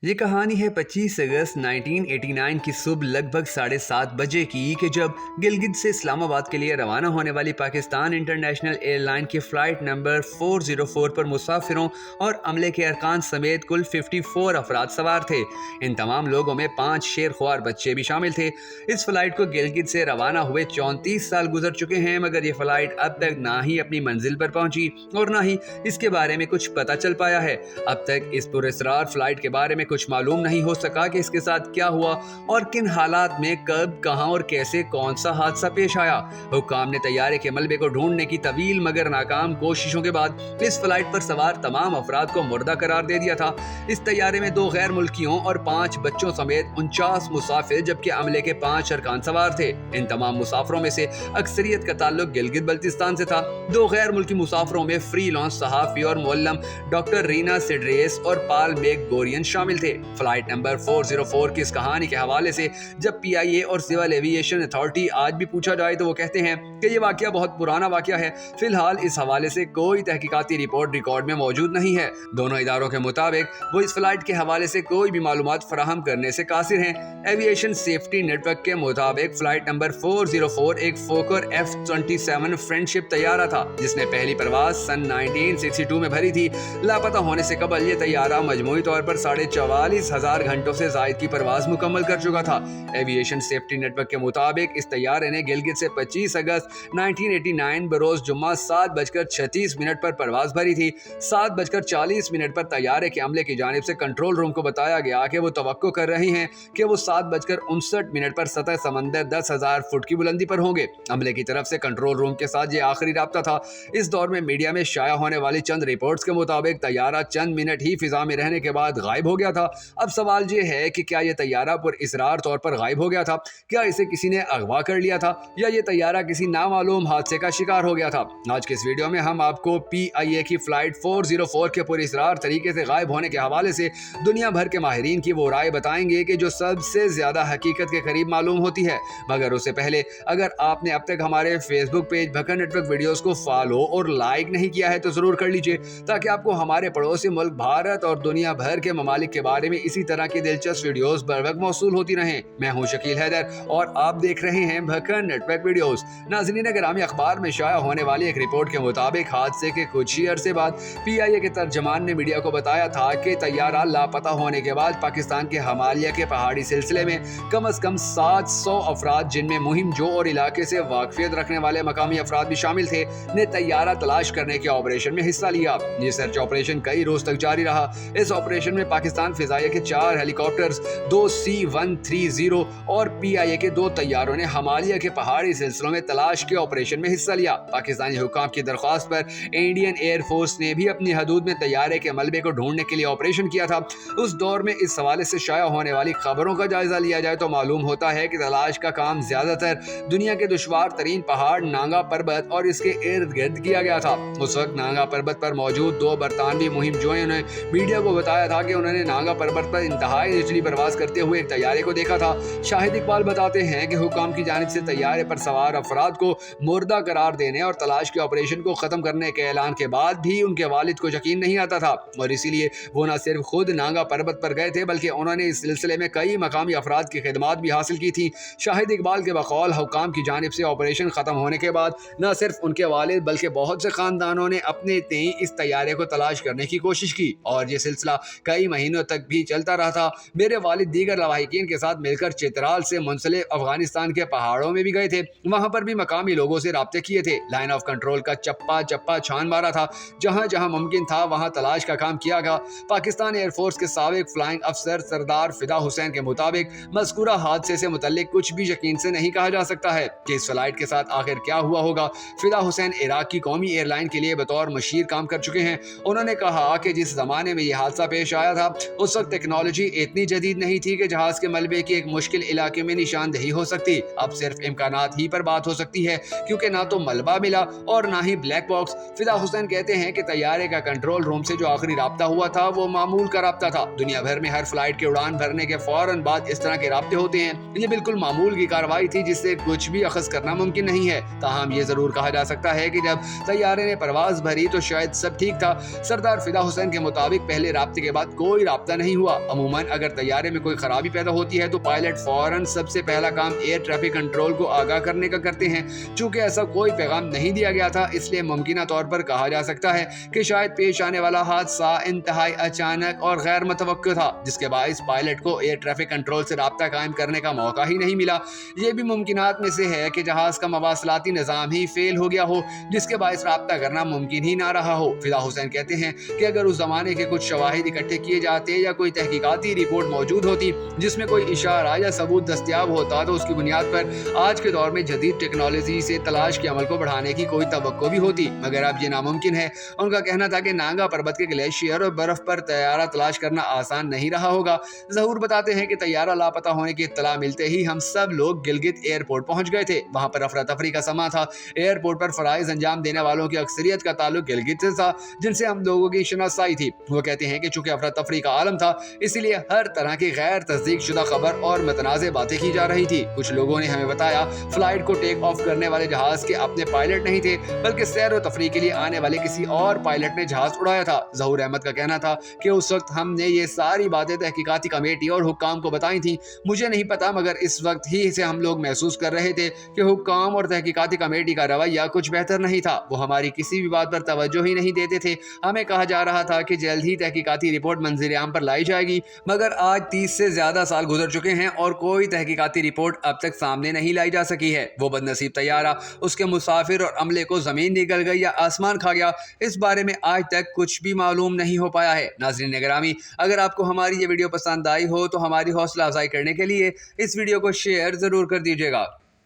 ये कहानी है 25 अगस्त 1989 की सुबह लगभग 7:30 बजे की कि जब गिलगित से इस्लामाबाद के लिए रवाना होने वाली पाकिस्तान इंटरनेशनल एयरलाइन की फ़्लाइट नंबर 404 पर मुसाफिरों और अमले के अरकान समेत कुल 54 अफराद सवार थे। इन तमाम लोगों में 5 शेरख्वार बच्चे भी शामिल थे। इस फ्लाइट को गिलगित से रवाना हुए 34 साल गुजर चुके हैं, मगर ये फ्लाइट अब तक ना ही अपनी मंजिल पर पहुंची और ना ही इसके बारे में कुछ पता चल पाया है। अब तक इस पुरस्कार फ्लाइट के बारे में कुछ मालूम नहीं हो सका कि इसके साथ क्या हुआ और किन हालात में कब, कहां और कैसे कौन सा हादसा पेश आया। हुक्काम ने तैयारे के मलबे को ढूंढने की तवील मगर नाकाम कोशिशों के बाद इस फ्लाइट पर सवार तमाम अफराद को मुर्दा करार दे दिया था। इस तैयारे में 2 गैर मुल्कियों और 5 बच्चों समेत 49 मुसाफिर जबकि अमले के 5 अरकान सवार थे। इन तमाम मुसाफिरों में से अक्सरियत का ताल्लुक गिलगित बल्तिस्तान से था। 2 गैर मुल्की मुसाफिरों में फ्री लॉन्च सहाफी और मुअल्लम डॉक्टर रीना सिड्रेस और पाल मेक गोरियन शामिल थे। फ्लाइट नंबर 404 की इस कहानी के हवाले से जब PIA और सिविल एविएशन अथॉरिटी आज भी पूछा जाए तो वो कहते हैं कि ये वाकया बहुत पुराना वाकया है। फिलहाल इस हवाले से कोई तहकीकाती रिपोर्ट रिकॉर्ड में मौजूद नहीं है। दोनों इदारों के मुताबिक वो इस फ्लाइट के हवाले से कोई भी मालूमात फराहम करने से कासिर हैं। एविएशन सेफ्टी नेटवर्क के मुताबिक फ्लाइट नंबर 404 एक फोकर F-27 फ्रेंडशिप तैयारा था जिसने पहली परवाज सन 1962 में भरी थी। लापता होने से कबल ये तैयारा मजमूई तौर पर 44,500 घंटों से जायद की परवाज मुकम्मल कर चुका था। एविएशन सेफ्टी नेटवर्क के मुताबिक इस तैयारे ने गिलगित से 25 अगस्त 1989 बरोज जुम्मा 7:36 पर परवाज भरी थी। 7:40 पर तैयारे के अमले की जानिब से कंट्रोल रूम को बताया गया कि वो तवक्को कर रही हैं कि वो 7:59 पर सतह समंदर 10,000 फुट की बुलंदी पर होंगे। अमले की तरफ से कंट्रोल रूम के साथ ये आखिरी राब्ता था। इस दौर में मीडिया में शाया होने वाली चंद रिपोर्ट्स के मुताबिक तैयारा चंद मिनट ही फिजा में रहने के बाद गायब हो गया था। अब सवाल ये है कि क्या ये तैयारा पुरइसरार तौर पर गायब हो गया था? क्या इसे किसी ने अगवा कर लिया था या ये तैयारा किसी नामालूम हादसे का शिकार हो गया था? आज के इस वीडियो में हम आपको PIA की फ्लाइट 404 के पुरइसरार तरीके से गायब होने के हवाले से दुनिया भर के माहिरीन की वो राय बताएंगे कि जो सबसे ज्यादा हकीकत के करीब मालूम होती है। मगर उससे पहले अगर आपने अब तक हमारे फेसबुक पेज भक्कन नेटवर्क वीडियोस को फॉलो और लाइक नहीं किया है तो जरूर कर लीजिए ताकि आपको हमारे पड़ोसी मुल्क भारत और दुनिया भर के ममालिक के बारे में इसी तरह की दिलचस्प वीडियोस बर वक्त मौसूल होती रहें। मैं हूं शकील हैदर और आप देख रहे हैं भक्कन नेटवर्क वीडियोस। नाज़रीन ग्रामी, अखबार में शाया होने वाली एक रिपोर्ट के मुताबिक हादसे के कुछ ही अरसे बाद PIA के तर्जमान ने मीडिया को बताया था कि तैयारा लापता होने के बाद पाकिस्तान के हिमालय के पहाड़ी सिलसिले में कम से कम 700 अफराद जिनमें मुहिम जो और इलाके से वाकफियत रखने वाले मकामी अफराद भी शामिल थे ने तैयारा तलाश करने के ऑपरेशन में हिस्सा लिया। ये सर्च ऑपरेशन कई रोज तक जारी रहा। इस ऑपरेशन में पाकिस्तान फिजाइया के 4 हेलीकॉप्टर्स, 2 C-130 और PIA के 2 तैयारों ने हिमालय के पहाड़ी सिलसिलों में तलाश के ऑपरेशन में हिस्सा लिया। पाकिस्तानी हुकाम की दरख्वास्त पर इंडियन एयर फोर्स ने भी अपनी हदूद में तैयारे के मलबे को ढूंढने के लिए ऑपरेशन किया था। उस दौर में इस हवाले से शाया होने वाली खबरों का जायजा लिया जाए तो मालूम होता है कि तलाश का काम ज्यादातर दुनिया के दुश्वार तरीन पहाड़ नांगा पर्वत और इसके इर्द गिर्द किया गया था। उस वक्त नांगा पर्वत पर मौजूद 2 बरतानवी मुहिम जोयों ने मीडिया को बताया था कि उन्होंने नांगा पर्वत पर इंतहाई निचली परवाज करते हुए एक तैयारे को देखा था। शाहिद इकबाल बताते हैं कि हुकाम की जानिब से तैयारे पर सवार अफराद को मुर्दा करार देने और तलाश के ऑपरेशन को खत्म करने के ऐलान के बाद भी उनके वालिद को यकीन नहीं आता था और इसीलिए वो न सिर्फ खुद नांगा पर्वत पर गए थे बल्कि उन्होंने इस सिलसिले में कई मकामी अफराद की खिदमात भी हासिल की थी। शाहिद इकबाल के बकौल हुकाम की जानिब से ऑपरेशन खत्म होने के बाद न सिर्फ उनके वालिद बल्कि बहुत से खानदानों ने अपने तय इस तैयारे को तलाश करने की कोशिश की और ये सिलसिला कई महीनों तक भी चलता रहा था। मेरे वालिद दीगर लवाहिकीन के साथ मिलकर चित्राल से मुंसलिक अफगानिस्तान के पहाड़ों में भी गए थे। वहां पर भी मकामी लोगों से राब्ते किए थे। लाइन ऑफ कंट्रोल का चप्पा चप्पा छान मारा था। जहां जहां मुमकिन था वहां तलाश का काम किया गया। पाकिस्तान एयरफोर्स के साबिक फ्लाइंग अफसर सरदार फिदा हुसैन के मुताबिक मज़कूरा हादसे से मुतल्लिक कुछ भी यकीन से नहीं कहा जा सकता है कि इस फ्लाइट के साथ आखिर क्या हुआ होगा। फिदा हुसैन इराक की कौमी एयरलाइन के लिए बतौर मशीर काम कर चुके हैं। उन्होंने कहा कि जिस जमाने में यह हादसा पेश आया था उस वक्त टेक्नोलॉजी इतनी जदीद नहीं थी कि जहाज के मलबे की एक मुश्किल इलाके में निशानदेही हो सकती। अब सिर्फ इम्कानात ही पर बात हो सकती ہوئی ہے کیونکہ نہ تو ملبہ ملا اور نہ ہی بلیک باکس۔ فدا حسین کہتے ہیں کہ طیارے کا کنٹرول روم سے جو آخری رابطہ ہوا تھا وہ معمول کا رابطہ تھا۔ دنیا بھر میں ہر فلائٹ کے اڑان بھرنے کے فوراً بعد اس طرح کے رابطے ہوتے ہیں۔ یہ بالکل معمول کی کارروائی تھی جس سے کچھ بھی اخذ کرنا ممکن نہیں ہے۔ تاہم یہ ضرور کہا جا سکتا ہے کہ جب طیارے نے پرواز بھری تو شاید سب ٹھیک تھا۔ سردار فدا حسین کے مطابق پہلے رابطے کے بعد کوئی رابطہ نہیں ہوا۔ عموماً اگر طیارے میں کوئی خرابی پیدا ہوتی ہے تو پائلٹ فوراً سب سے پہلا کام ایئر ٹریفک کنٹرول کو آگاہ کرنے کا کرتے ہیں۔ چونکہ ایسا کوئی پیغام نہیں دیا گیا تھا اس لیے ممکنہ طور پر کہا جا سکتا ہے کہ شاید پیش آنے والا حادثہ انتہائی اچانک اور غیر متوقع تھا جس کے باعث پائلٹ کو ایئر ٹریفک کنٹرول سے رابطہ قائم کرنے کا موقع ہی نہیں ملا۔ یہ بھی ممکنات میں سے ہے کہ جہاز کا مواصلاتی نظام ہی فیل ہو گیا ہو جس کے باعث رابطہ کرنا ممکن ہی نہ رہا ہو۔ فدا حسین کہتے ہیں کہ اگر اس زمانے کے کچھ شواہد اکٹھے کیے جاتے یا کوئی تحقیقاتی رپورٹ موجود ہوتی جس میں کوئی اشارہ یا ثبوت دستیاب ہوتا تو اس کی بنیاد پر آج کے دور میں جدید ٹیکنالوجی سے تلاش کے عمل کو بڑھانے کی کوئی توقع بھی ہوتی، مگر اب یہ ناممکن ہے۔ ان کا کہنا تھا کہ نانگا پربت کے گلیشیئر اور برف پر طیارہ تلاش کرنا آسان نہیں رہا ہوگا۔ ظہور بتاتے ہیں کہ طیارہ لاپتہ ہونے کی اطلاع ملتے ہی ہم سب لوگ گلگت ایئرپورٹ پہنچ گئے تھے۔ وہاں پر افراتفری کا سما تھا۔ ایئرپورٹ پر فرائض انجام دینے والوں کی اکثریت کا تعلق گلگت سے تھا جن سے ہم لوگوں کی شناسائی تھی۔ وہ کہتے ہیں کہ چونکہ افراتفری کا عالم تھا اسی لیے ہر طرح کی غیر تصدیق شدہ خبر اور متنازع باتیں کی جا رہی تھی۔ کچھ لوگوں نے ہمیں بتایا فلائٹ کو ٹیک آف کرنے والے جہاز کے اپنے پائلٹ نہیں تھے بلکہ سیر و تفریح کے لیے آنے والے کسی اور پائلٹ نے جہاز اڑایا تھا۔ ظہور احمد کا کہنا تھا کہ اس وقت ہم نے یہ ساری باتیں تحقیقاتی کمیٹی اور حکام کو بتائی تھیں۔ مجھے نہیں پتا مگر اس وقت ہی سے ہم لوگ محسوس کر رہے تھے کہ حکام اور تحقیقاتی کمیٹی کا رویہ کچھ بہتر نہیں تھا۔ وہ ہماری کسی بھی بات پر توجہ ہی نہیں دیتے تھے۔ ہمیں کہا جا رہا تھا کہ جلد ہی تحقیقاتی رپورٹ منظر عام پر لائی جائے گی مگر آج 30 سے زیادہ سال گزر چکے ہیں اور کوئی تحقیقاتی رپورٹ اب تک سامنے نہیں لائی جا سکی ہے۔ وہ بد نصیب طیارہ، اس کے مسافر اور عملے کو زمین نگل گئی یا آسمان کھا گیا، اس بارے میں آج تک کچھ بھی معلوم نہیں ہو پایا ہے۔ ناظرین گرامی، اگر آپ کو ہماری یہ ویڈیو پسند آئی ہو تو ہماری حوصلہ افزائی کرنے کے لیے اس ویڈیو کو شیئر ضرور کر دیجیے گا۔